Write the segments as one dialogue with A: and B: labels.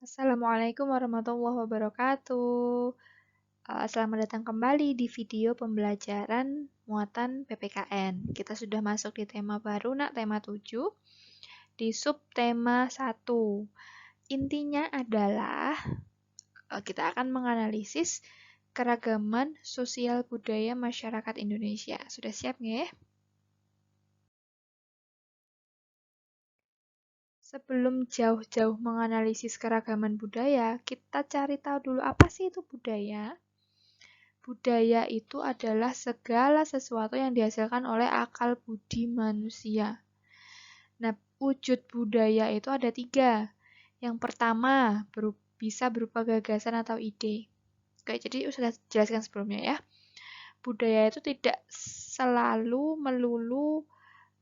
A: Assalamualaikum warahmatullahi wabarakatuh. Selamat datang kembali di video pembelajaran muatan PPKN. Kita sudah masuk di tema baru, tema 7, di subtema 1. Intinya adalah kita akan menganalisis keragaman sosial budaya masyarakat Indonesia. Sudah siap nggih? Sebelum jauh-jauh menganalisis keragaman budaya, kita cari tahu dulu apa sih itu budaya. Budaya itu adalah segala sesuatu yang dihasilkan oleh akal budi manusia. Nah, wujud budaya itu ada 3. Yang pertama, bisa berupa gagasan atau ide. Oke, jadi sudah jelaskan sebelumnya ya. Budaya itu tidak selalu melulu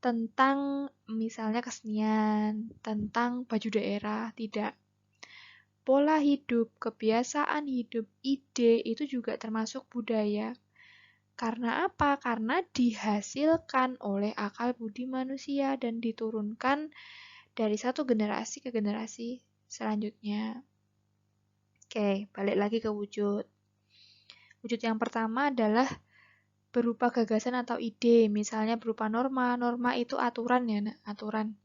A: tentang misalnya kesenian, tentang baju daerah, tidak. Pola hidup, kebiasaan hidup, ide itu juga termasuk budaya. Karena apa? Karena dihasilkan oleh akal budi manusia dan diturunkan dari satu generasi ke generasi selanjutnya. Oke, balik lagi ke wujud. Wujud yang pertama adalah berupa gagasan atau ide, misalnya berupa norma. Norma itu aturan ya, aturan.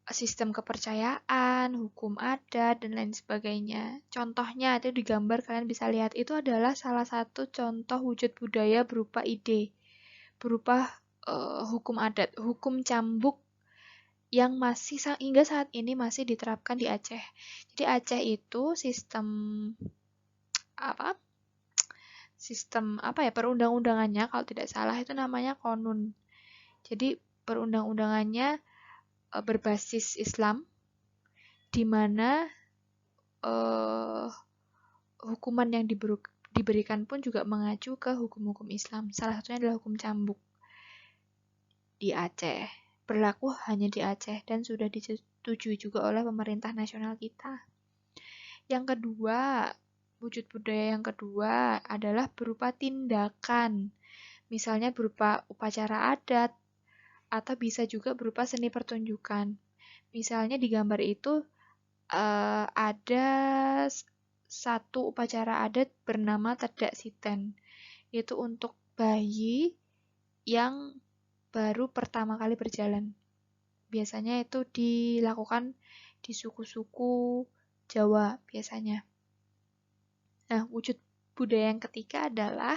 A: Sistem kepercayaan, hukum adat, dan lain sebagainya. Contohnya itu digambar, kalian bisa lihat. Itu adalah salah satu contoh wujud budaya berupa ide, berupa hukum adat, hukum cambuk yang masih hingga saat ini masih diterapkan di Aceh. Jadi Aceh itu sistem apa? Sistem apa ya, perundang-undangannya kalau tidak salah itu namanya konun. Jadi perundang-undangannya berbasis Islam, di mana hukuman yang diberikan pun juga mengacu ke hukum-hukum Islam. Salah satunya adalah hukum cambuk di Aceh. Berlaku hanya di Aceh dan sudah disetujui juga oleh pemerintah nasional kita. Yang kedua, wujud budaya yang kedua adalah berupa tindakan. Misalnya berupa upacara adat, atau bisa juga berupa seni pertunjukan. Misalnya di gambar itu ada satu upacara adat bernama Tedak Siten. Itu untuk bayi yang baru pertama kali berjalan. Biasanya itu dilakukan di suku-suku Jawa biasanya. Nah, wujud budaya yang ketiga adalah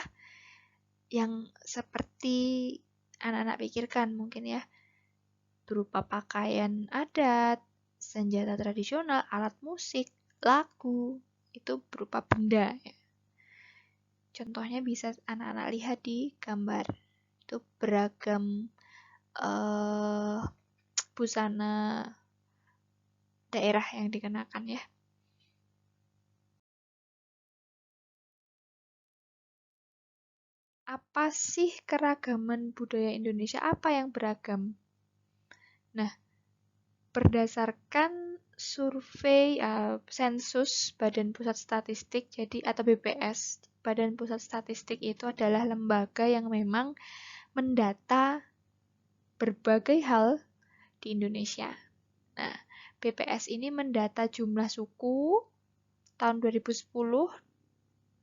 A: yang seperti anak-anak pikirkan mungkin ya, berupa pakaian adat, senjata tradisional, alat musik, lagu, itu berupa benda ya. Contohnya bisa anak-anak lihat di gambar. Itu beragam busana daerah yang dikenakan ya. Apa sih keragaman budaya Indonesia? Apa yang beragam? Nah, berdasarkan survei sensus Badan Pusat Statistik atau BPS, Badan Pusat Statistik itu adalah lembaga yang memang mendata berbagai hal di Indonesia. Nah, BPS ini mendata jumlah suku tahun 2010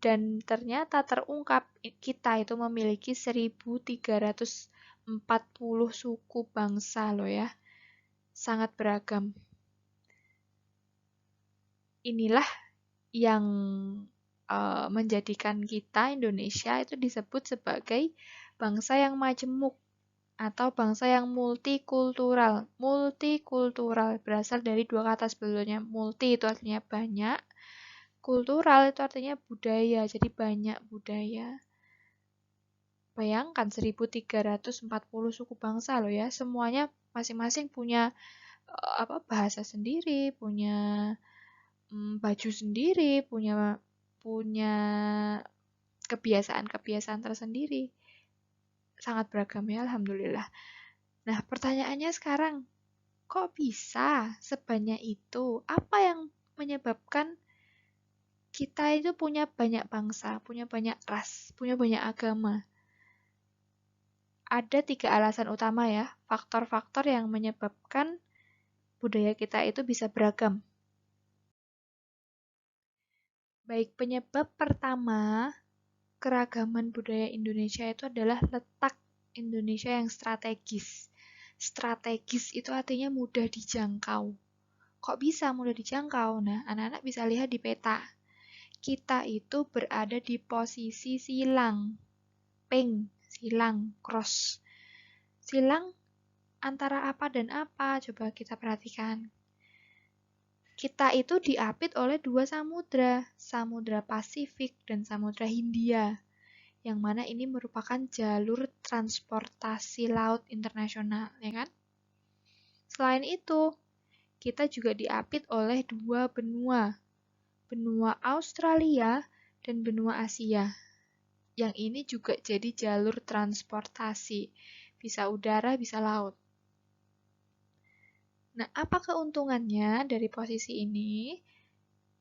A: dan ternyata terungkap kita itu memiliki 1.340 suku bangsa loh ya. Sangat beragam. Inilah yang menjadikan kita Indonesia itu disebut sebagai bangsa yang majemuk atau bangsa yang multikultural. Multikultural berasal dari 2 kata sebelumnya. Multi itu artinya banyak, kultural itu artinya budaya, jadi banyak budaya. Bayangkan 1.340 suku bangsa loh ya, semuanya masing-masing punya bahasa sendiri, punya baju sendiri, punya kebiasaan-kebiasaan tersendiri. Sangat beragam ya, alhamdulillah. Nah, pertanyaannya sekarang, kok bisa sebanyak itu? Apa yang menyebabkan kita itu punya banyak bangsa, punya banyak ras, punya banyak agama? Ada 3 alasan utama ya, faktor-faktor yang menyebabkan budaya kita itu bisa beragam. Baik, penyebab pertama keragaman budaya Indonesia itu adalah letak Indonesia yang strategis. Strategis itu artinya mudah dijangkau. Kok bisa mudah dijangkau? Nah, anak-anak bisa lihat di peta. Kita itu berada di posisi silang. Ping, silang, cross. Silang antara apa dan apa? Coba kita perhatikan. Kita itu diapit oleh dua samudra, Samudra Pasifik dan Samudra Hindia, yang mana ini merupakan jalur transportasi laut internasional, ya kan? Selain itu, kita juga diapit oleh dua benua, benua Australia dan benua Asia. Yang ini juga jadi jalur transportasi, bisa udara, bisa laut. Nah, apa keuntungannya dari posisi ini?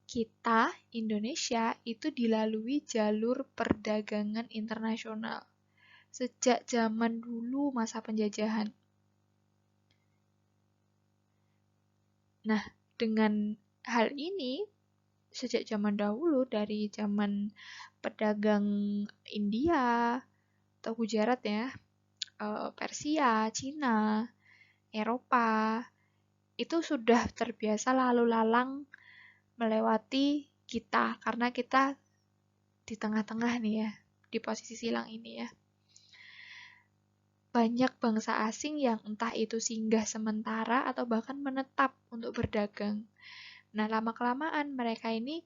A: Kita, Indonesia, itu dilalui jalur perdagangan internasional sejak zaman dulu masa penjajahan. Nah, dengan hal ini, sejak zaman dahulu, dari zaman pedagang India atau Gujarat ya, Persia, Cina, Eropa, itu sudah terbiasa lalu lalang melewati kita, karena kita di tengah-tengah nih ya, di posisi silang ini ya. Banyak bangsa asing yang entah itu singgah sementara atau bahkan menetap untuk berdagang. Nah, lama-kelamaan mereka ini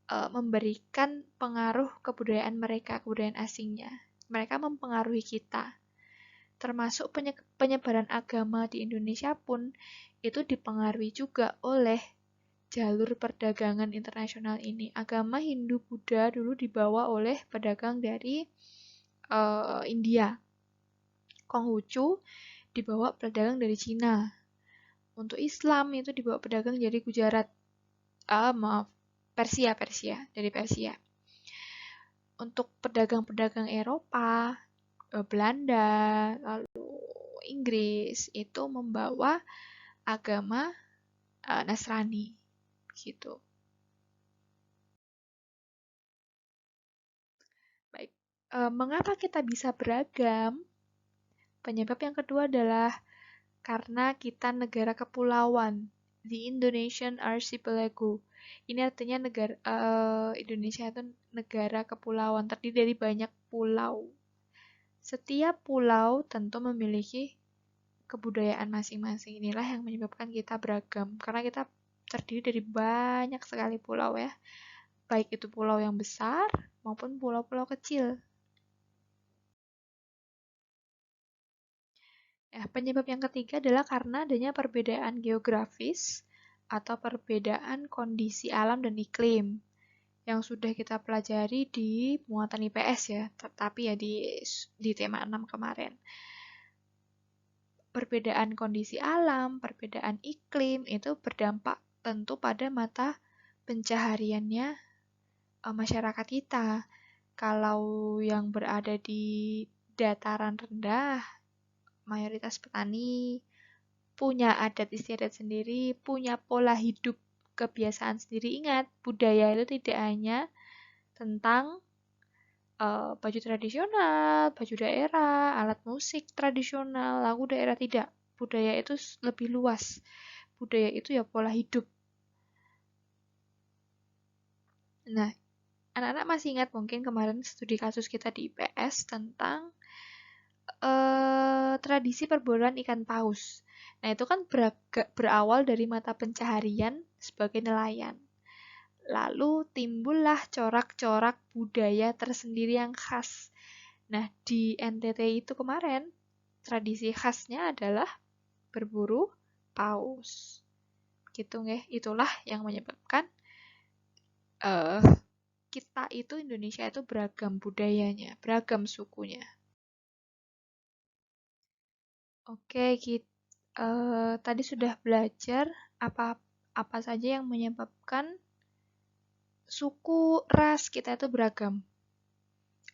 A: memberikan pengaruh kebudayaan mereka, kebudayaan asingnya. Mereka mempengaruhi kita. Termasuk penyebaran agama di Indonesia pun itu dipengaruhi juga oleh jalur perdagangan internasional ini. Agama Hindu-Buddha dulu dibawa oleh pedagang dari India. Konghucu dibawa pedagang dari Cina. Untuk Islam itu dibawa pedagang dari Gujarat. Persia, dari Persia. Untuk pedagang-pedagang Eropa, Belanda, lalu Inggris itu membawa agama Nasrani, gitu. Baik, mengapa kita bisa beragam? Penyebab yang kedua adalah karena kita negara kepulauan, the Indonesian Archipelago. Ini artinya Indonesia itu negara kepulauan, terdiri dari banyak pulau. Setiap pulau tentu memiliki kebudayaan masing-masing. Inilah yang menyebabkan kita beragam, karena kita terdiri dari banyak sekali pulau ya. Baik itu pulau yang besar maupun pulau-pulau kecil. Penyebab yang ketiga adalah karena adanya perbedaan geografis atau perbedaan kondisi alam dan iklim yang sudah kita pelajari di muatan IPS ya, tetapi ya di tema 6 kemarin. Perbedaan kondisi alam, perbedaan iklim itu berdampak tentu pada mata pencahariannya masyarakat kita. Kalau yang berada di dataran rendah, mayoritas petani, punya adat istiadat sendiri, punya pola hidup kebiasaan sendiri. Ingat, budaya itu tidak hanya tentang baju tradisional, baju daerah, alat musik tradisional, lagu daerah, tidak. Budaya itu lebih luas. Budaya itu ya pola hidup. Nah, anak-anak masih ingat mungkin kemarin studi kasus kita di IPS tentang tradisi perburuan ikan paus. Nah, itu kan berawal dari mata pencaharian sebagai nelayan. Lalu timbullah corak-corak budaya tersendiri yang khas. Nah, di NTT itu kemarin, tradisi khasnya adalah berburu paus. Gitu nggih, itulah yang menyebabkan kita itu Indonesia itu beragam budayanya, beragam sukunya. Oke, tadi sudah belajar apa saja yang menyebabkan suku, ras kita itu beragam.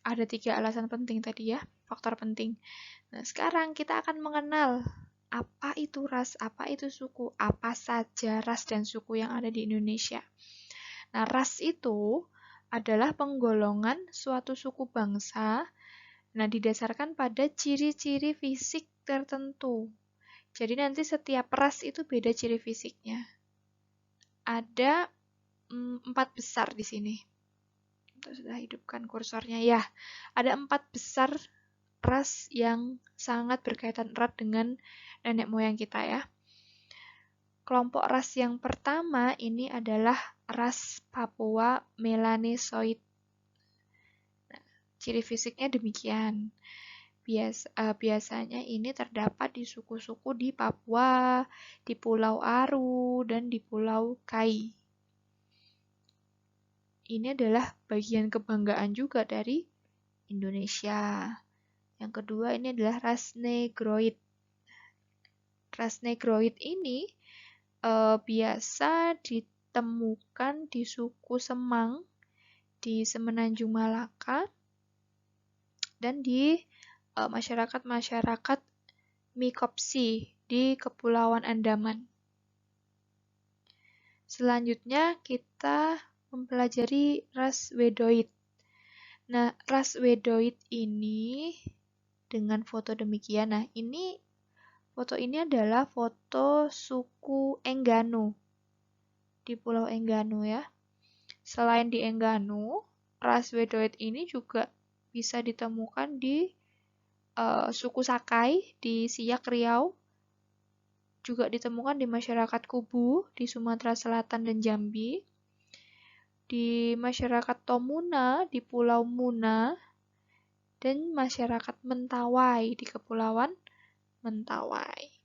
A: Ada 3 alasan penting tadi ya, faktor penting. Nah, sekarang kita akan mengenal apa itu ras, apa itu suku, apa saja ras dan suku yang ada di Indonesia. Nah, ras itu adalah penggolongan suatu suku bangsa. Nah, didasarkan pada ciri-ciri fisik tertentu. Jadi nanti setiap ras itu beda ciri fisiknya. Ada 4 besar di sini. Sudah hidupkan kursornya ya. Ada 4 besar ras yang sangat berkaitan erat dengan nenek moyang kita ya. Kelompok ras yang pertama ini adalah ras Papua Melanesoid. Nah, ciri fisiknya demikian. Biasanya ini terdapat di suku-suku di Papua, di Pulau Aru, dan di Pulau Kai. Ini adalah bagian kebanggaan juga dari Indonesia. Yang kedua ini adalah ras Negroid. Ras Negroid ini biasa ditemukan di suku Semang, di Semenanjung Malaka, dan di masyarakat-masyarakat Mikopsi di Kepulauan Andaman. Selanjutnya kita mempelajari ras Wedoid. Nah, ras Wedoid ini dengan foto demikian. Nah, foto ini adalah foto suku Enggano di Pulau Enggano ya. Selain di Enggano, ras Wedoid ini juga bisa ditemukan di suku Sakai di Siak Riau, juga ditemukan di masyarakat Kubu di Sumatera Selatan dan Jambi, di masyarakat Tomuna di Pulau Muna, dan masyarakat Mentawai di Kepulauan Mentawai.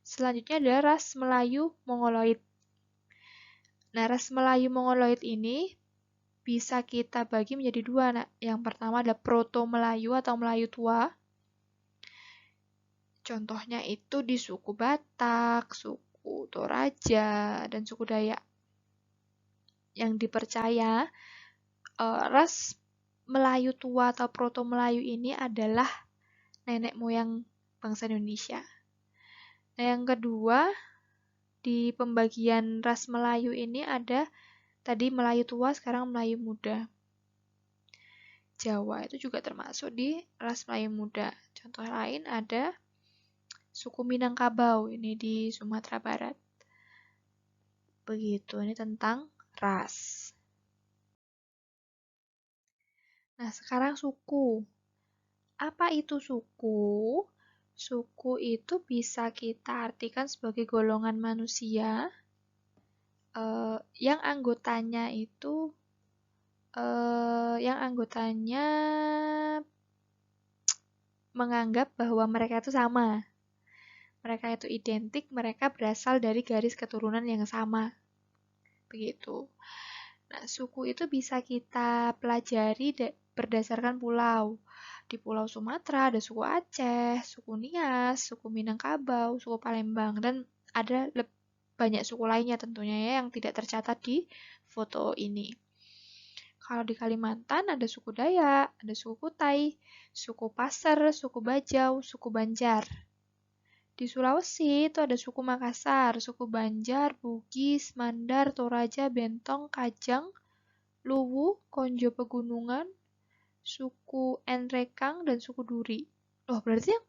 A: Selanjutnya ada ras Melayu Mongoloid. Nah, ras Melayu Mongoloid ini bisa kita bagi menjadi dua. Nah, yang pertama adalah Proto Melayu atau Melayu tua. Contohnya itu di suku Batak, suku Toraja, dan suku Dayak. Yang dipercaya ras Melayu tua atau Proto Melayu ini adalah nenek moyang bangsa Indonesia. Nah, yang kedua, di pembagian ras Melayu ini ada tadi Melayu tua, sekarang Melayu muda. Jawa itu juga termasuk di ras Melayu muda. Contoh lain ada suku Minangkabau, ini di Sumatera Barat. Begitu, ini tentang ras. Nah, sekarang suku. Apa itu suku? Suku itu bisa kita artikan sebagai golongan manusia yang anggotanya menganggap bahwa mereka itu sama. Mereka itu identik, mereka berasal dari garis keturunan yang sama. Begitu. Nah, suku itu bisa kita pelajari berdasarkan pulau. Di Pulau Sumatera ada suku Aceh, suku Nias, suku Minangkabau, suku Palembang, dan ada banyak suku lainnya tentunya ya yang tidak tercatat di foto ini. Kalau di Kalimantan ada suku Dayak, ada suku Kutai, suku Pasir, suku Bajau, suku Banjar. Di Sulawesi itu ada suku Makassar, suku Banjar, Bugis, Mandar, Toraja, Bentong, Kajang, Luwu, Konjo Pegunungan, suku Enrekang, dan suku Duri. Oh, berarti yang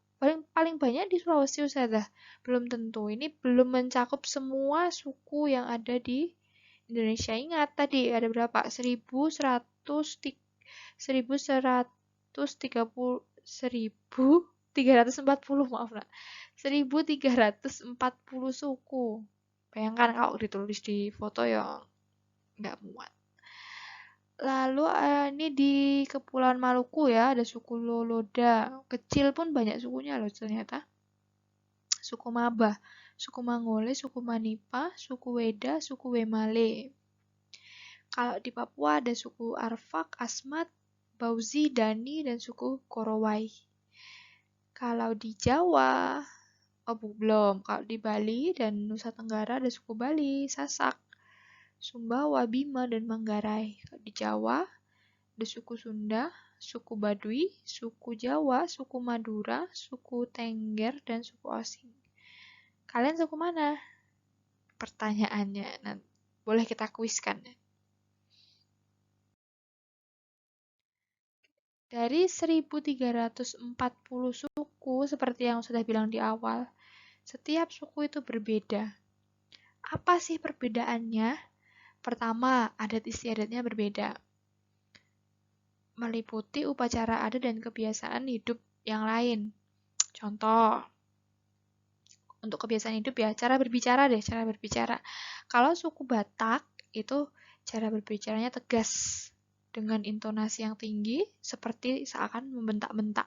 A: paling banyak di Sulawesi Ustazah. Belum tentu. Ini belum mencakup semua suku yang ada di Indonesia. Ingat tadi ada berapa? 1340, maaf nak. 1340 suku. Bayangkan kalau ditulis di foto yang nggak muat. Lalu ini di Kepulauan Maluku ya, ada suku Loloda. Kecil pun banyak sukunya loh ternyata. Suku Mabah, suku Mangole, suku Manipa, suku Weda, suku Wemale. Kalau di Papua ada suku Arfak, Asmat, Bauzi, Dani, dan suku Korowai. Kalau di Jawa, belum. Kalau di Bali dan Nusa Tenggara ada suku Bali, Sasak, Sumbawa, Bima, dan Manggarai. Kalau di Jawa ada suku Sunda, suku Baduy, suku Jawa, suku Madura, suku Tengger, dan suku Osing. Kalian suku mana? Pertanyaannya. Nah, boleh kita kuiskan. Dari 1340 suku, seperti yang sudah bilang di awal, setiap suku itu berbeda. Apa sih perbedaannya? Pertama, adat istiadatnya berbeda, meliputi upacara adat dan kebiasaan hidup yang lain. Contoh, untuk kebiasaan hidup ya, cara berbicara deh, cara berbicara. Kalau suku Batak, itu cara berbicaranya tegas, dengan intonasi yang tinggi, seperti seakan membentak-bentak.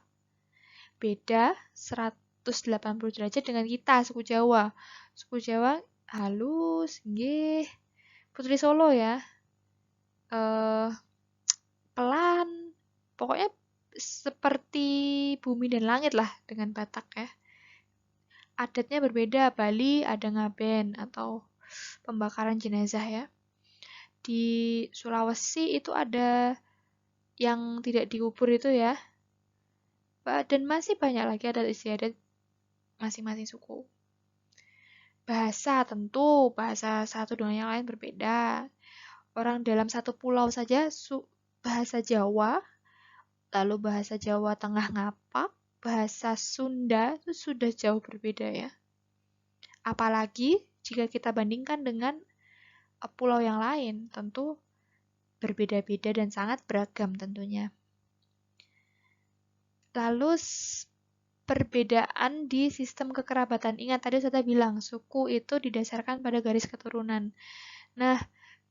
A: Beda 180 derajat dengan kita, suku Jawa. Suku Jawa halus, nggih. Putri Solo ya. Pelan. Pokoknya seperti bumi dan langit lah dengan Batak ya. Adatnya berbeda, Bali ada ngaben atau pembakaran jenazah ya. Di Sulawesi itu ada yang tidak dikubur itu ya. Dan masih banyak lagi adat istiadat masing-masing suku. Bahasa tentu, bahasa satu dengan yang lain berbeda. Orang dalam satu pulau saja bahasa Jawa, lalu bahasa Jawa Tengah Ngapak, bahasa Sunda itu sudah jauh berbeda ya. Apalagi jika kita bandingkan dengan pulau yang lain, tentu berbeda-beda dan sangat beragam tentunya. Lalu perbedaan di sistem kekerabatan. Ingat tadi saya bilang, suku itu didasarkan pada garis keturunan. Nah,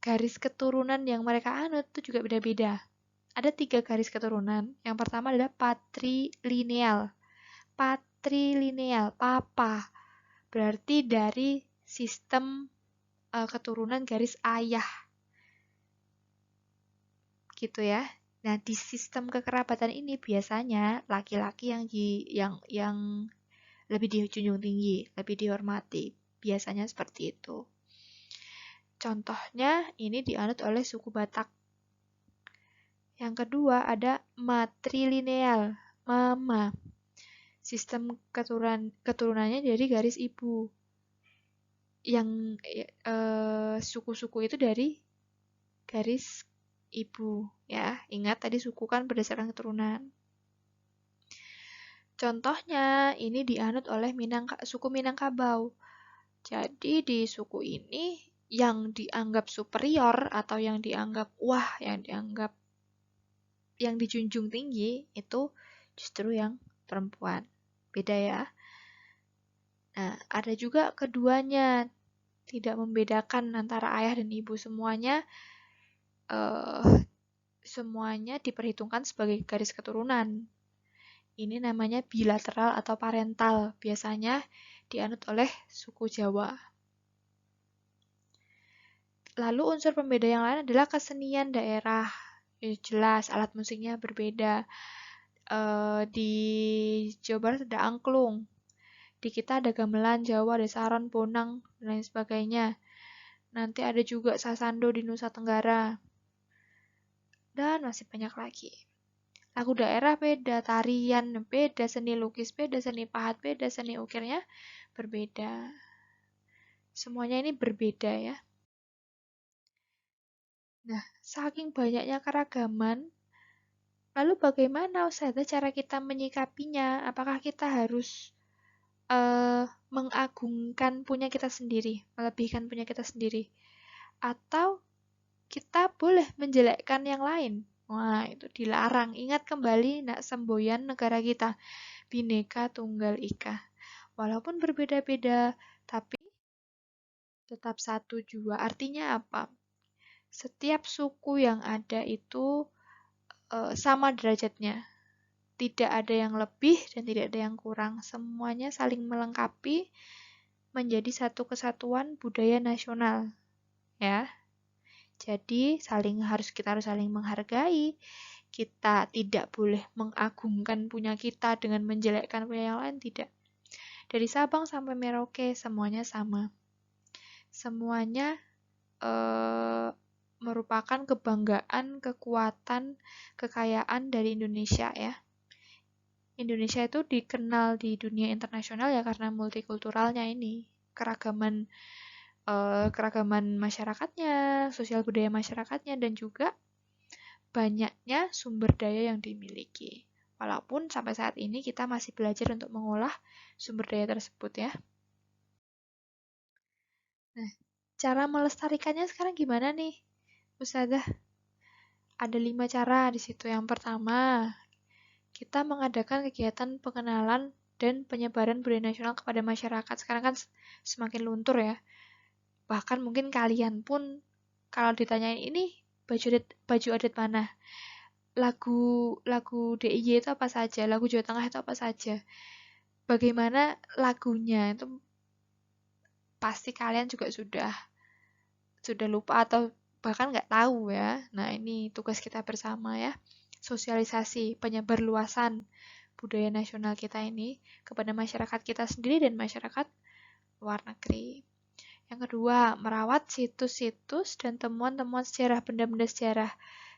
A: garis keturunan yang mereka anut itu juga beda-beda. Ada 3 garis keturunan. Yang pertama adalah patrilineal. Patrilineal, papa. Berarti dari sistem keturunan garis ayah. Gitu ya. Nah, di sistem kekerabatan ini biasanya laki-laki yang lebih dijunjung tinggi, lebih dihormati. Biasanya seperti itu. Contohnya ini dianut oleh suku Batak. Yang kedua ada matrilineal, mama. Sistem keturunannya dari garis ibu. Yang suku-suku itu dari garis ibu ya. Ingat tadi suku kan berdasarkan keturunan. Contohnya ini dianut oleh suku Minangkabau. Jadi di suku ini yang dianggap superior atau yang dianggap wah, yang dijunjung tinggi itu justru yang perempuan. Beda ya. Nah, ada juga keduanya, tidak membedakan antara ayah dan ibu, semuanya diperhitungkan sebagai garis keturunan. Ini namanya bilateral atau parental, biasanya dianut oleh suku Jawa. Lalu unsur pembeda yang lain adalah kesenian daerah. Ya, jelas alat musiknya berbeda. Di Jawa Barat ada angklung. Di kita ada gamelan Jawa, ada saron, bonang, dan lain sebagainya. Nanti ada juga sasando di Nusa Tenggara. Dan masih banyak lagi. Lagu daerah beda, tarian beda, seni lukis beda, seni pahat beda, seni ukirnya berbeda. Semuanya ini berbeda ya. Nah, saking banyaknya keragaman, lalu bagaimana Ustazah cara kita menyikapinya? Apakah kita harus mengagungkan punya kita sendiri, melebihkan punya kita sendiri? Atau kita boleh menjelekkan yang lain? Wah, itu dilarang. Ingat kembali nak semboyan negara kita, Bhinneka Tunggal Ika. Walaupun berbeda-beda, tapi tetap satu jua. Artinya apa? Setiap suku yang ada itu sama derajatnya. Tidak ada yang lebih dan tidak ada yang kurang. Semuanya saling melengkapi menjadi satu kesatuan budaya nasional. Ya. Jadi kita harus saling menghargai. Kita tidak boleh mengagungkan punya kita dengan menjelekkan punya yang lain, tidak. Dari Sabang sampai Merauke semuanya sama. Semuanya merupakan kebanggaan, kekuatan, kekayaan dari Indonesia ya. Indonesia itu dikenal di dunia internasional ya karena multikulturalnya ini, keragaman masyarakatnya, sosial budaya masyarakatnya, dan juga banyaknya sumber daya yang dimiliki. Walaupun sampai saat ini kita masih belajar untuk mengolah sumber daya tersebut ya. Nah, cara melestarikannya sekarang gimana nih, Ustazah? Ada 5 cara di situ. Yang pertama, kita mengadakan kegiatan pengenalan dan penyebaran budaya nasional kepada masyarakat. Sekarang kan semakin luntur ya. Bahkan mungkin kalian pun kalau ditanyain ini baju adat mana? Lagu DIY itu apa saja? Lagu Jawa Tengah itu apa saja? Bagaimana lagunya itu pasti kalian juga sudah lupa atau bahkan nggak tahu ya. Nah, ini tugas kita bersama ya. Sosialisasi, penyebarluasan budaya nasional kita ini kepada masyarakat kita sendiri dan masyarakat luar negeri. Yang kedua, merawat situs-situs dan temuan-temuan sejarah, benda-benda sejarah.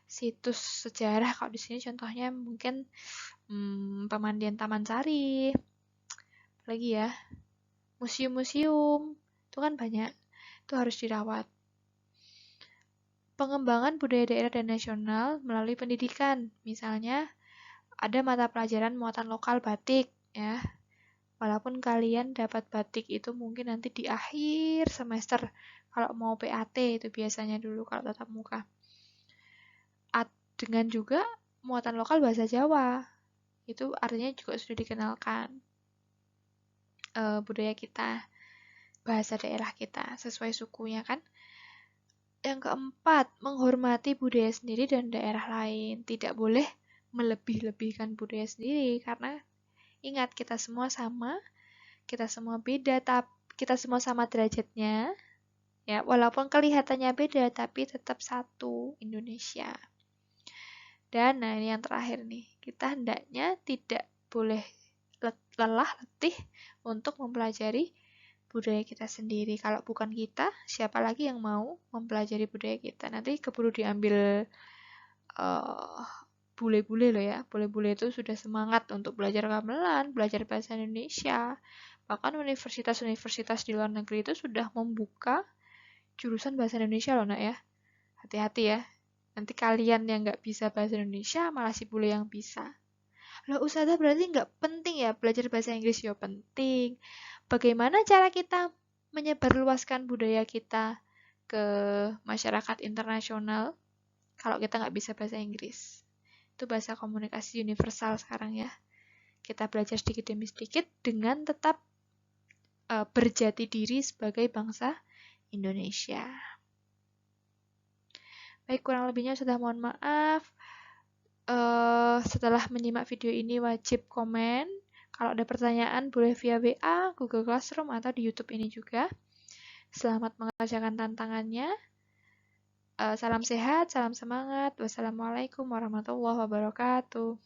A: Situs sejarah, kalau di sini contohnya mungkin pemandian Taman Sari, lagi ya, museum-museum, itu kan banyak, itu harus dirawat. Pengembangan budaya daerah dan nasional melalui pendidikan, misalnya ada mata pelajaran muatan lokal batik ya. Walaupun kalian dapat batik itu mungkin nanti di akhir semester kalau mau PAT itu biasanya dulu kalau tatap muka. Dengan juga muatan lokal bahasa Jawa. Itu artinya juga sudah dikenalkan budaya kita, bahasa daerah kita sesuai sukunya kan. Yang keempat, menghormati budaya sendiri dan daerah lain. Tidak boleh melebih-lebihkan budaya sendiri karena ingat kita semua sama, kita semua beda, tapi kita semua sama derajatnya. Ya, walaupun kelihatannya beda tapi tetap satu Indonesia. Dan nah ini yang terakhir nih, kita hendaknya tidak boleh lelah, letih untuk mempelajari budaya kita sendiri. Kalau bukan kita, siapa lagi yang mau mempelajari budaya kita? Nanti keburu diambil bule-bule loh ya. Bule-bule itu sudah semangat untuk belajar gamelan, belajar bahasa Indonesia. Bahkan universitas-universitas di luar negeri itu sudah membuka jurusan bahasa Indonesia loh nak ya. Hati-hati ya. Nanti kalian yang nggak bisa bahasa Indonesia, malah si bule yang bisa. Loh, Ustazah berarti nggak penting ya belajar bahasa Inggris? Ya penting. Bagaimana cara kita menyebarluaskan budaya kita ke masyarakat internasional kalau kita nggak bisa bahasa Inggris? Itu bahasa komunikasi universal sekarang ya. Kita belajar sedikit demi sedikit dengan tetap berjati diri sebagai bangsa Indonesia. Baik, kurang lebihnya sudah mohon maaf. Setelah menyimak video ini wajib komen. Kalau ada pertanyaan boleh via WA, Google Classroom, atau di YouTube ini juga. Selamat mengerjakan tantangannya. Salam sehat, salam semangat. Wassalamualaikum warahmatullahi wabarakatuh.